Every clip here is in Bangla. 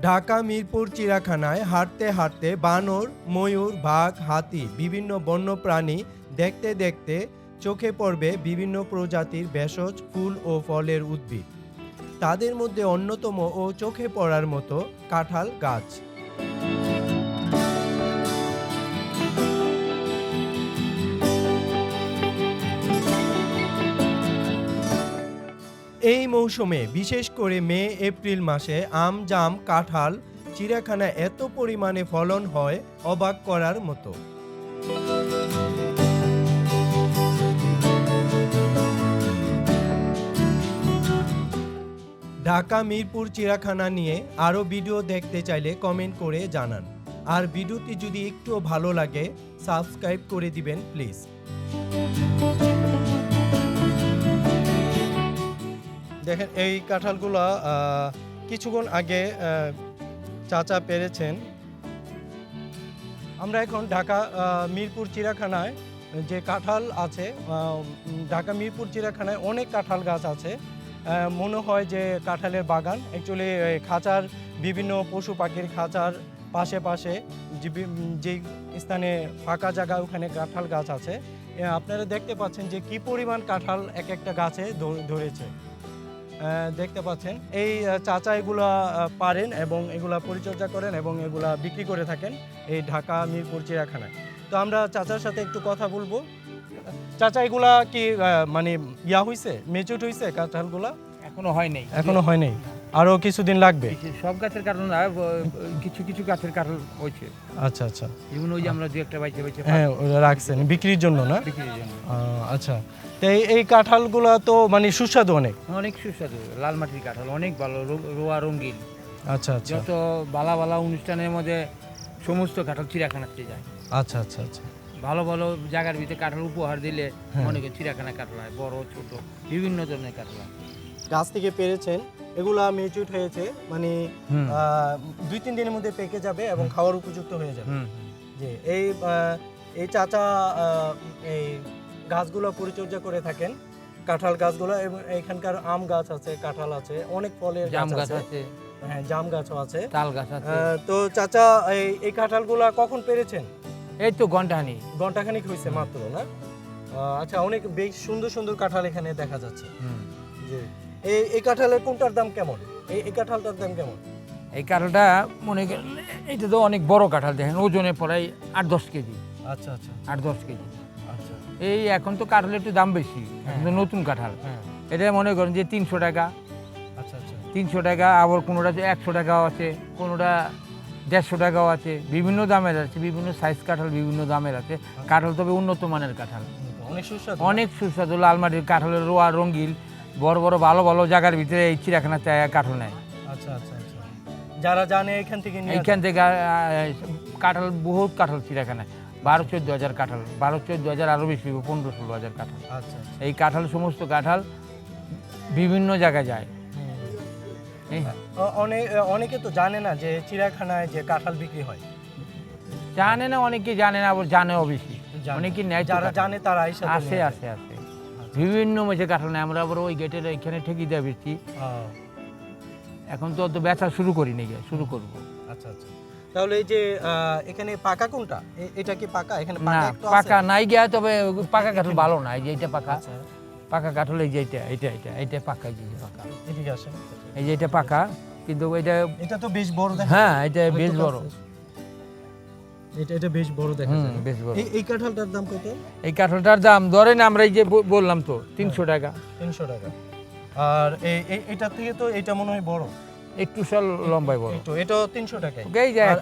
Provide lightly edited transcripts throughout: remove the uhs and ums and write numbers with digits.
ঢাকা মিরপুর চিড়িয়াখানায় হাঁটতে হাঁটতে বানর, ময়ূর, বাঘ, হাতি বিভিন্ন বন্যপ্রাণী দেখতে দেখতে চোখে পড়বে বিভিন্ন প্রজাতির ভেষজ ফুল ও ফলের উদ্ভিদ। তাদের মধ্যে অন্যতম ও চোখে পড়ার মতো কাঁঠাল গাছ। এই মৌসুমে বিশেষ করে মে এপ্রিল মাসে আম, জাম, কাঁঠাল চিড়িয়াখানায় এত পরিমাণে ফলন হয় অবাক করার মতো। ঢাকা মিরপুর চিড়িয়াখানা নিয়ে আরও ভিডিও দেখতে চাইলে কমেন্ট করে জানান। আর ভিডিওটি যদি একটু ভালো লাগে সাবস্ক্রাইব করে দিবেন প্লিজ। দেখেন এই কাঁঠালগুলো কিছুক্ষণ আগে চাচা পেরেছেন। আমরা এখন ঢাকা মিরপুর চিড়িয়াখানায় যে কাঁঠাল আছে, ঢাকা মিরপুর চিড়িয়াখানায় অনেক কাঁঠাল গাছ আছে। মনে হয় যে কাঁঠালের বাগান। অ্যাকচুয়ালি খাঁচার বিভিন্ন পশু পাখির খাঁচার পাশে পাশে যেই স্থানে ফাঁকা জায়গা ওখানে কাঁঠাল গাছ আছে। আপনারা দেখতে পাচ্ছেন যে কি পরিমাণ কাঁঠাল এক একটা গাছে ধরেছে। দেখতে পাচ্ছেন এই চাচা এগুলা পারেন এবং এগুলা পরিচর্যা করেন এবং এগুলা বিক্রি করে থাকেন এই ঢাকা মিরপুর চিড়িয়াখানায়। তো আমরা চাচার সাথে একটু কথা বলবো। চাচা এগুলা কি মানে হয়েছে, মেচুর হয়েছে কাঁঠালগুলা? এখনো হয় নাই। এখনো হয় নাই, আরো কিছুদিন লাগবে। সব গাছের কাঁঠাল না, কিছু কিছু গাছের কাঁঠাল হয়েছে। আচ্ছা আচ্ছা, যেমন ওই যে আমরা দু একটা বাইচে হ্যাঁ ওরা রাখছেন বিক্রির জন্য না? বিক্রির জন্য। আচ্ছা, তো এই কাঁঠালগুলা তো মানে সুস্বাদু অনেক। অনেক সুস্বাদু, লাল মাটির কাঁঠাল অনেক ভালো, রোয়া রঙিন। আচ্ছা আচ্ছা, যত বালা বালা অনুষ্ঠানের মধ্যে সমস্ত কাঁঠাল চিড়িয়াখানাতে যায়। আচ্ছা আচ্ছা আচ্ছা, ভালো ভালো জায়গার ভিতরে কাঁঠাল উপহার দিলে মনে করি চিড়িয়াখানায় কাঁঠাল হয়, বড় ছোট বিভিন্ন ধরনের কাঁঠাল হয়। গাছ থেকে পেরেছেন, এগুলা মেচুর হয়েছে, মানে 2-3 দিনের মধ্যে পেকে যাবে এবং খাওয়ার উপযুক্ত হয়ে যাবে। যে এই চাচা এই গাছগুলো পরিচর্যা করে থাকেন, কাঁঠাল গাছগুলো, এবং এখানকার আম গাছ আছে, কাঁঠাল আছে, অনেক ফলের জাম গাছ আছে, হ্যাঁ জাম গাছও আছে, তাল গাছ আছে। তো চাচা এই কাঁঠালগুলা কখন পেরেছেন? এই তো ঘন্টাখানিক হয়েছে মাত্র না? আচ্ছা, অনেক বেশ সুন্দর সুন্দর কাঁঠাল এখানে দেখা যাচ্ছে। জি, এই কাঁঠালের কোনটার দাম কেমন? এই কাঁঠালটার দাম কেমন? এই কাঁঠালটা মনে করেন এটা তো অনেক বড় কাঁঠাল, দেখেন ওজনে প্রায় 8-10 কেজি। আচ্ছা আচ্ছা, 8-10 কেজি। আচ্ছা, এই এখন তো কাঁঠালের একটু দাম বেশি, এখন তো নতুন কাঁঠাল। এটা মনে করেন যে 300 টাকা। আচ্ছা আচ্ছা, 300 টাকা, আবার কোনোটা 100 টাকাও আছে, কোনোটা 150 টাকাও আছে, বিভিন্ন দামের আছে, বিভিন্ন সাইজ কাঁঠাল বিভিন্ন দামের আছে। কাঁঠাল তবে উন্নত মানের কাঁঠাল, অনেক সুস্বাদু লাল মাটির কাঁঠালের রোয়া রঙিল, বড় বড় ভালো ভালো জায়গার ভিতরে এই চিড়িয়াখানা চায় কাঁঠাল নেয়। আচ্ছা আচ্ছা আচ্ছা, যারা জানে এইখান থেকে কাঁঠাল, বহুত কাঁঠাল চিড়িয়াখানায় 12-14 হাজার কাঁঠাল, 12-14 হাজার, আরও বেশি 15-16 হাজার কাঁঠাল। আচ্ছা, এই কাঁঠাল সমস্ত কাঁঠাল বিভিন্ন জায়গায় যায়। অনেকে তো জানে না যে চিড়িয়াখানায় যে কাঁঠাল বিক্রি হয়। জানে না, অনেকে জানে না, আবার জানেও বেশি, অনেকে নেয়। যারা জানে তারা আসে। বিভিন্ন মেঝে কাঁঠাল নেয়। আমরা আবার ওই গেটের এখানে ঠেকি দিয়ে বেশি। এখন তো অত বেচা শুরু করিনি, শুরু করবো। আচ্ছা আচ্ছা, তাহলে এই যে এখানে পাকা কোনটা? এটা কি পাকা? এখানে পাকা নাই গিয়া, তবে পাকা কাঁঠাল ভালো না। এই যে এটা পাকা, পাকা কাঁঠাল। এই যে এটা পাকা, এই যে পাকা, এদিকে আসেন। এই যে এটা পাকা, কিন্তু এটা তো বেশ বড় দেখা। হ্যাঁ, এটা বেশ বড়, এটা বেশ বড় দেখা যায়, বেশ বড়। এই কাঁঠালটার দাম কত? এই কাঁঠালটার দাম ধরেন আমরা এই যে বললাম তো 300 টাকা। 300 টাকা। আর এটা থেকে তো এটা মনে হয় বড়, একটু লম্বাই বড়। এটা 300 টাকা।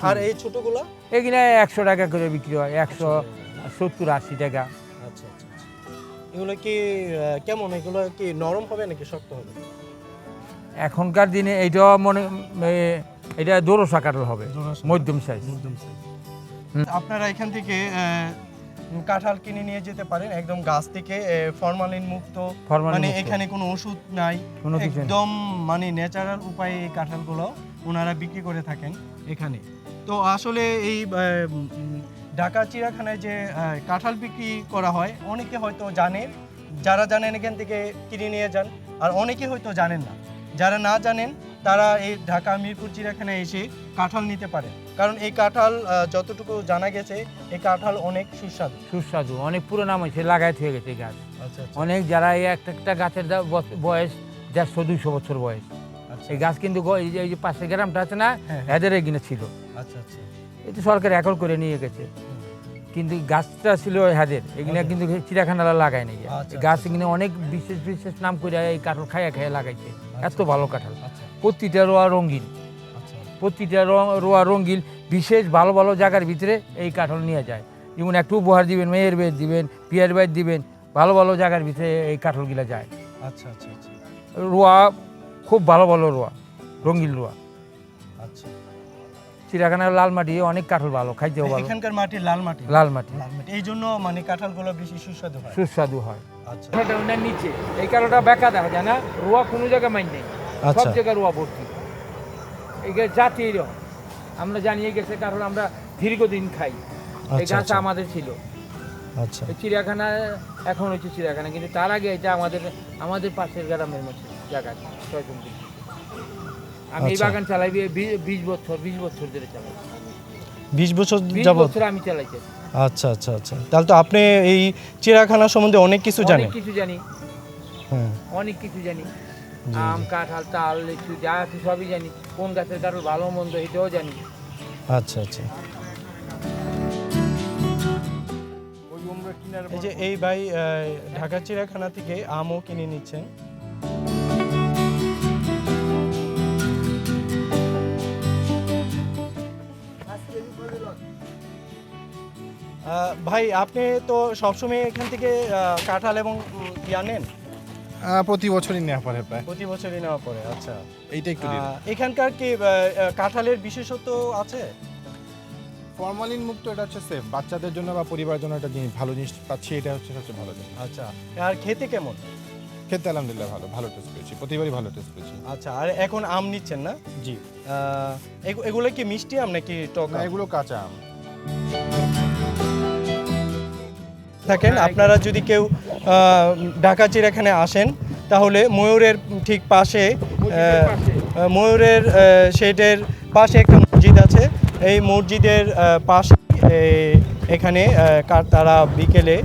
আর এই ছোটগুলো এখানে 100 টাকা করে বিক্রি হয়, 170-80 টাকা। আচ্ছা আচ্ছা, এগুলো কি কেমন? এগুলো কি নরম হবে নাকি শক্ত হবে? এখনকার দিনে এটা দোরসা কাঁঠাল হবে, মধ্যম সাইজ। আপনারা এখান থেকে কাঁঠাল কিনে নিয়ে যেতে পারেন একদম গাছ থেকে, ফরমালিন মুক্ত, মানে এখানে কোনো ওষুধ নাই, একদম মানে ন্যাচারাল উপায়ে এই কাঁঠালগুলো ওনারা বিক্রি করে থাকেন এখানে। তো আসলে এই ঢাকা চিড়িয়াখানায় যে কাঁঠাল বিক্রি করা হয়, অনেকে হয়তো জানে, যারা জানেন এখান থেকে কিনে নিয়ে যান, আর অনেকে হয়তো জানেন না। যারা না জানেন তারা এই ঢাকা মিরপুর চিড়িয়াখানায় এসে কাঁঠাল নিতে পারে, কারণ এই কাঁঠাল যতটুকু জানা গেছে এই কাঁঠাল অনেক সুস্বাদু। সুস্বাদু, অনেক পুরো নাম হয়েছে, লাগাই হয়ে গেছে এই গাছ। আচ্ছা আচ্ছা অনেক যারা এই একটা গাছের বয়স 150-200 বছর বয়স। আচ্ছা এই গাছ কিন্তু এই যে পাশের গ্রামটা আছে না, হ্যাঁ। এদের এগিয়ে ছিল। আচ্ছা আচ্ছা এই তো সরকার একর করে নিয়ে গেছে, কিন্তু গাছটা ছিল হাদের, এগুলো কিন্তু চিড়িয়াখানারা লাগায় নাই। আচ্ছা, গাছ আচ্ছা। এখানে অনেক বিশেষ বিশেষ নাম করে এই কাঁঠাল খাইয়া খাইয়া লাগাইছে। এত ভালো কাঁঠাল, আচ্ছা প্রতিটা রোয়া রঙিন, আচ্ছা প্রতিটা রোয়া রঙিন। বিশেষ ভালো ভালো জায়গার ভিতরে এই কাঁঠাল নিয়ে যায়, যেমন একটু উপহার দিবেন, মেয়ের বেদ দিবেন, পিয়ার বেদ দিবেন, ভালো ভালো জায়গার ভিতরে এই কাঁঠালগুলা যায়। আচ্ছা আচ্ছা আচ্ছা রোয়া খুব ভালো ভালো রোয়া, রঙিন রোয়া। আচ্ছা চিড়িয়াখানার লাল মাটি অনেক কাঁঠাল ভালো, খাইতেও ভালো। এখানকার মাটি লাল মাটি, লাল মাটি লাল মাটি, এই জন্য মানে কাঁঠালগুলো বেশি সুস্বাদু হয়। সুস্বাদু হয়। আচ্ছা নিচে এই কাঁঠালটা বেঁকা দেখা যায় না, রোয়া কোনো জায়গায় মাইন নেই, সব আচ্ছা জায়গায় রোয়া ভর্তি। এই জাতি এরকম আমরা জানিয়ে গেছে, কারণ আমরা দীর্ঘদিন খাই। এই আচ্ছা, গাছ আচ্ছা। আমাদের ছিল। আচ্ছা এই চিড়িয়াখানা এখন হচ্ছে চিড়িয়াখানা, কিন্তু তার আগে এটা আমাদের পাশের গ্রামের মধ্যে জায়গা 6 দিন। আমি এই আচ্ছা। বাগান চালাই 20 বছর ধরে চালাই। 20 বছর 20 যাবত? বছর আমি চালাইছি। আচ্ছা আচ্ছা আচ্ছা, তাহলে তো আপনি এই চিড়িয়াখানা সম্বন্ধে অনেক কিছু জানেন। অনেক কিছু জানি, হ্যাঁ অনেক কিছু জানি। জি, আম, জি। কাঁঠাল, তাল, লিচু যা আছে সবই জানি। কোন গাছের কাঁঠাল ভালো মন্দ এটাও জানি। আচ্ছা আচ্ছা। এই যে এই ভাই ঢাকা চিড়িয়াখানা থেকে আমও কিনে নিচ্ছেন। ভাই আপনি তো সবসময় এখান থেকে কাঁঠাল এবং ইয়া নেন? প্রতি বছরই নেওয়া পড়ে প্রায়, প্রতি বছরই নেওয়া পড়ে। আচ্ছা এইটা একটু এখানকার কি কাঁঠালের বিশেষত্ব আছে? ফরমালিন মুক্ত, এটা হচ্ছে সেফ বাচ্চাদের জন্য বা পরিবারের জন্য একটা জিনিস, ভালো জিনিস পাচ্ছি, এটা হচ্ছে সবচেয়ে ভালো জিনিস। আচ্ছা, আর খেতে কেমন? খেতে আলহামদুলিল্লাহ ভালো, ভালো টেস্ট পেয়েছি, প্রতিবারই ভালো টেস্ট পেয়েছি। আচ্ছা, আর এখন আম নিচ্ছেন না? জি, এগুলো কি মিষ্টি আম নাকি টক না আম? এগুলো কাঁচা আম। থাকেন আপনারা যদি কেউ ঢাকা চিড়িয়াখানায় আসেন তাহলে ময়ূরের ঠিক পাশে ময়ূরের শেডের পাশে একটা মসজিদ আছে। এই মসজিদের পাশে এখানে তারা বিকেলে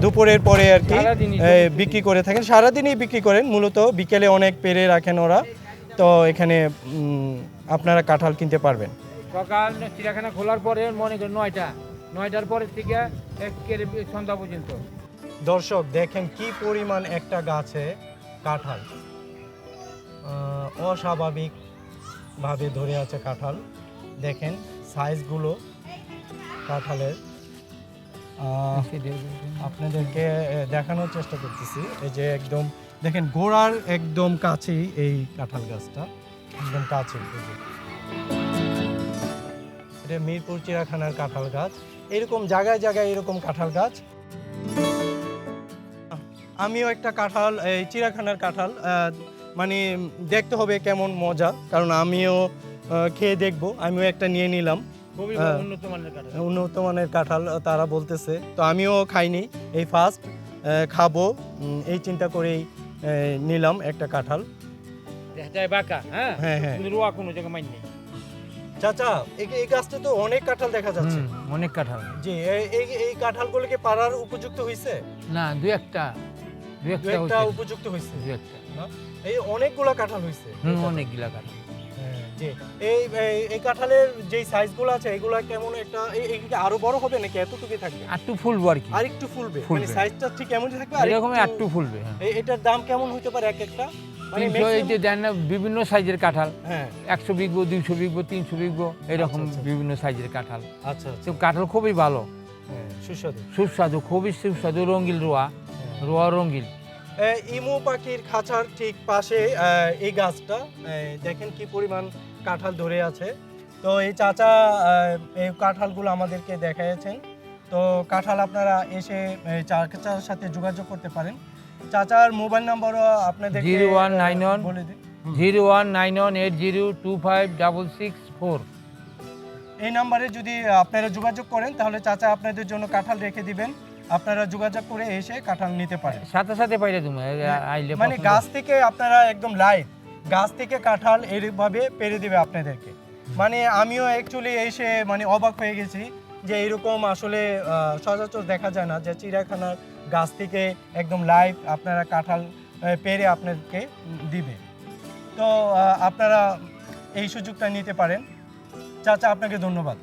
দুপুরের পরে আর কি বিক্রি করে থাকেন। সারাদিনই বিক্রি করেন, মূলত বিকেলে অনেক পেরে রাখেন ওরা। তো এখানে আপনারা কাঁঠাল কিনতে পারবেন। সকাল চিড়িয়াখানা খোলার পরে মনে করেন 9টার পরের থেকে একেবারে সন্ধ্যা পর্যন্ত। দর্শক দেখেন কি পরিমাণ একটা গাছে কাঁঠাল, অস্বাভাবিকভাবে ধরে আছে কাঁঠাল। দেখেন সাইজগুলো কাঁঠালের, আপনাদেরকে দেখানোর চেষ্টা করতেছি। এই যে একদম দেখেন গোড়ার একদম কাছেই এই কাঁঠাল গাছটা, একদম কাছে। এটা মিরপুর চিড়িয়াখানার কাঁঠাল গাছ। এরকম জায়গায় জায়গায় এরকম কাঁঠাল গাছ। আমিও একটা কাঁঠাল, এই চিড়িয়াখানার কাঁঠাল, মানে দেখতে হবে কেমন মজা, কারণ আমিও খেয়ে দেখবো। আমিও একটা নিয়ে নিলাম, উন্নত মানের কাঁঠাল তারা বলতেছে। তো আমিও খাইনি, এই ফার্স্ট খাবো, এই চিন্তা করেই নিলাম একটা কাঁঠাল। হ্যাঁ হ্যাঁ, চাচা এই গাছটা তো অনেক কাঁঠাল দেখা যাচ্ছে। অনেক কাঁঠাল। জি, এই কাঁঠালগুলোকে পাড়ার উপযুক্ত হয়েছে? না, দুই একটা উপযুক্ত হয়েছে। এই অনেকগুলা কাঁঠাল হয়েছে। অনেকগুলা কাঁঠাল। জি, এই কাঁঠালের যে সাইজগুলো আছে এগুলা কেমন একটা আরো বড় হবে নাকি এতটুকুই থাকবে? একটু ফুলবে আর কি, আর একটু ফুলবে, মানে সাইজটা ঠিক এমনই থাকবে। আর এরকম একটু ফুলবে। এটার দাম কেমন হতে পারে এক একটা? মানে 300, এই যে দেন না বিভিন্ন সাইজের কাঁঠাল, হ্যাঁ 100 বিঘবো, 200 বিঘবো, 300 বিঘবো, এরকম আচ্ছা, আচ্ছা। বিভিন্ন সাইজের কাঁঠাল। আচ্ছা আচ্ছা, তো কাঁঠাল খুবই ভালো, সুস্বাদু সুস্বাদু, খুবই সুস্বাদু, রঙিল রোয়া রঙিল। ইমু পাখির খাঁচার ঠিক পাশে এই গাছটা, দেখেন কি পরিমাণ কাঁঠাল ধরে আছে। তো এই চাচা এই কাঁঠালগুলো আমাদেরকে দেখাইছেন। তো কাঁঠাল আপনারা এসে চাচার সাথে যোগাযোগ করতে পারেন। চাচার মোবাইল নাম্বারও আপনাদের 0191 বলে দিই। 019180256664। এই নাম্বারে যদি আপনারা যোগাযোগ করেন তাহলে চাচা আপনাদের জন্য কাঁঠাল রেখে দিবেন। আপনারা যোগাযোগ করে এসে কাঁঠাল নিতে পারেন। সাথে সাথে পাইলে তুমি আইলে, মানে গাছ থেকে আপনারা একদম লাইভ গাছ থেকে কাঁঠাল এইভাবে পেরে দেবে আপনাদেরকে। মানে আমিও অ্যাকচুয়ালি এসে মানে অবাক হয়ে গেছি যে এরকম আসলে সচরাচর দেখা যায় না যে চিড়িয়াখানার গাছ থেকে একদম লাইভ আপনারা কাঁঠাল পেরে আপনাদেরকে দিবে। তো আপনারা এই সুযোগটা নিতে পারেন। চাচা, আপনাকে ধন্যবাদ।